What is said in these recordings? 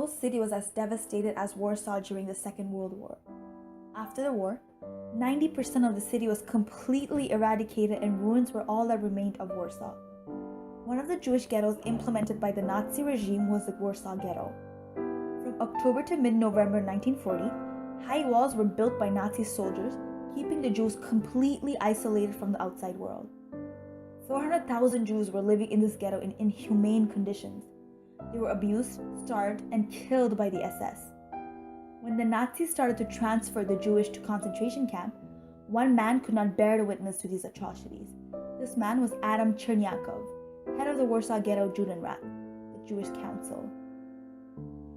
no city was as devastated as Warsaw during the Second World War. After the war, 90% of the city was completely eradicated and ruins were all that remained of Warsaw. One of the Jewish ghettos implemented by the Nazi regime was the Warsaw Ghetto. From October to mid-November 1940, high walls were built by Nazi soldiers, keeping the Jews completely isolated from the outside world. 400,000 Jews were living in this ghetto in inhumane conditions. They were abused, starved, and killed by the SS. When the Nazis started to transfer the Jewish to concentration camp, one man could not bear to witness to these atrocities. This man was Adam Chernyakov, head of the Warsaw Ghetto Judenrat, the Jewish Council.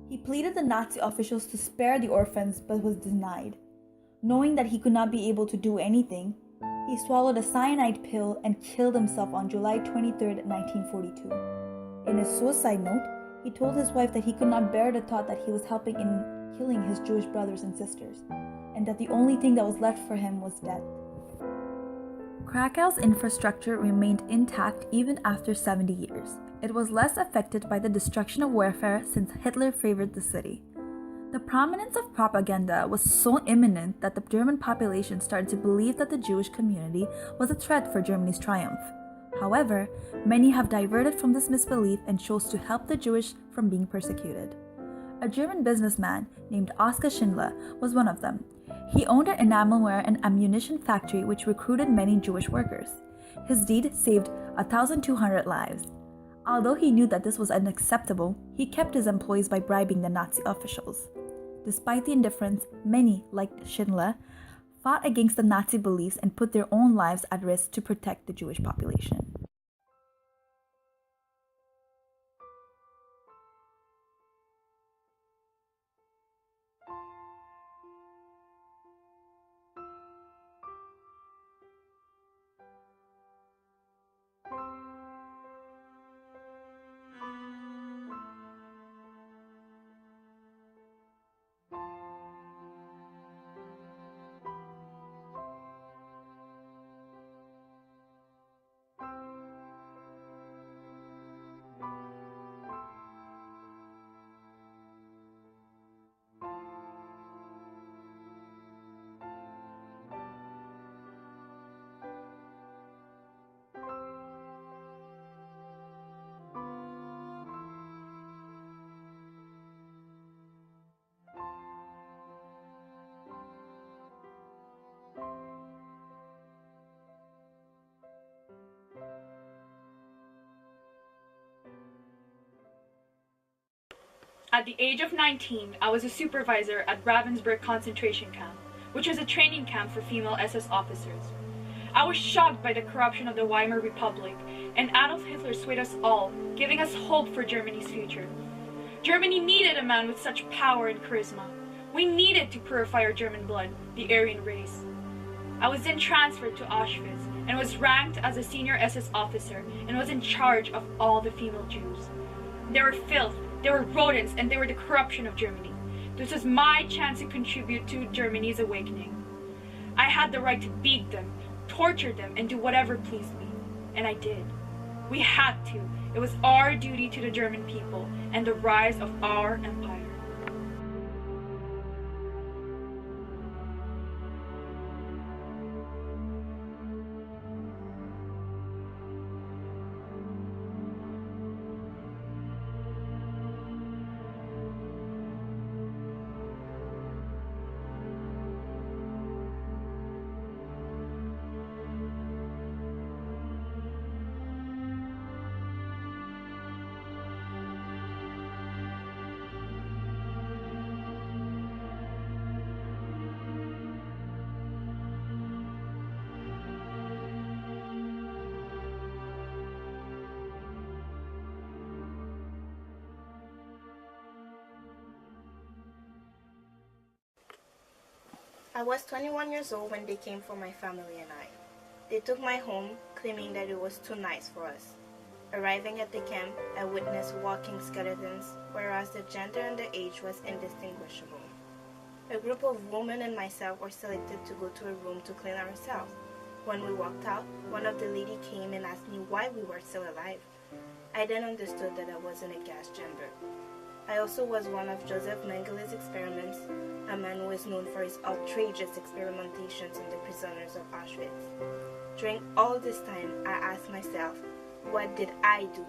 He pleaded the Nazi officials to spare the orphans but was denied. Knowing that he could not be able to do anything, he swallowed a cyanide pill and killed himself on July 23, 1942. In his suicide note, he told his wife that he could not bear the thought that he was helping in killing his Jewish brothers and sisters, and that the only thing that was left for him was death. Krakow's infrastructure remained intact even after 70 years. It was less affected by the destruction of warfare since Hitler favored the city. The prominence of propaganda was so imminent that the German population started to believe that the Jewish community was a threat for Germany's triumph. However, many have diverted from this misbelief and chose to help the Jewish from being persecuted. A German businessman named Oskar Schindler was one of them. He owned an enamelware and ammunition factory which recruited many Jewish workers. His deed saved 1,200 lives. Although he knew that this was unacceptable, he kept his employees by bribing the Nazi officials. Despite the indifference, many, like Schindler, fought against the Nazi beliefs and put their own lives at risk to protect the Jewish population. At the age of 19, I was a supervisor at Ravensbrück concentration camp, which was a training camp for female SS officers. I was shocked by the corruption of the Weimar Republic, and Adolf Hitler swayed us all, giving us hope for Germany's future. Germany needed a man with such power and charisma. We needed to purify our German blood, the Aryan race. I was then transferred to Auschwitz and was ranked as a senior SS officer and was in charge of all the female Jews. They were filth, they were rodents, and they were the corruption of Germany. This was my chance to contribute to Germany's awakening. I had the right to beat them, torture them, and do whatever pleased me. And I did. We had to. It was our duty to the German people and the rise of our empire. I was 21 years old when they came for my family and I. They took my home, claiming that it was too nice for us. Arriving at the camp, I witnessed walking skeletons, whereas the gender and the age was indistinguishable. A group of women and myself were selected to go to a room to clean ourselves. When we walked out, one of the ladies came and asked me why we were still alive. I then understood that I was in a gas chamber. I also was one of Joseph Mengelé's experiments, a man who is known for his outrageous experimentations on the prisoners of Auschwitz. During all this time, I asked myself, what did I do?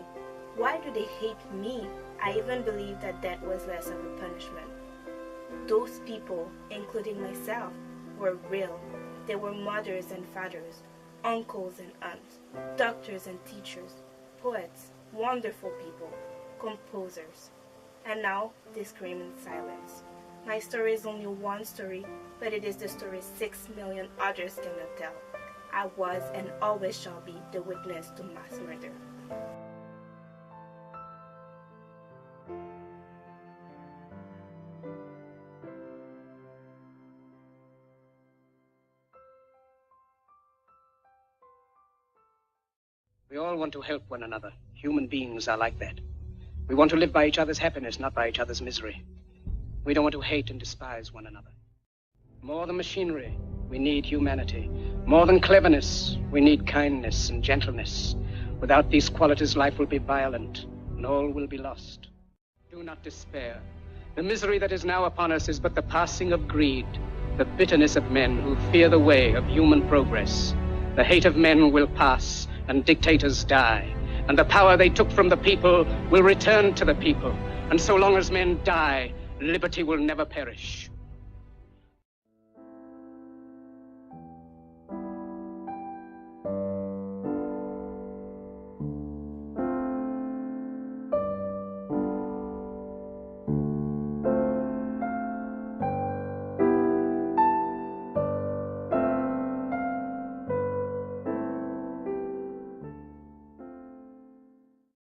Why do they hate me? I even believed that death was less of a punishment. Those people, including myself, were real. They were mothers and fathers, uncles and aunts, doctors and teachers, poets, wonderful people, composers. And now they scream in silence. My story is only one story, but it is the story 6 million others cannot tell. I was and always shall be the witness to mass murder. We all want to help one another. Human beings are like that. We want to live by each other's happiness, not by each other's misery. We don't want to hate and despise one another. More than machinery, we need humanity. More than cleverness, we need kindness and gentleness. Without these qualities, life will be violent, and all will be lost. Do not despair. The misery that is now upon us is but the passing of greed, the bitterness of men who fear the way of human progress. The hate of men will pass, and dictators die, and the power they took from the people will return to the people. And so long as men die, liberty will never perish.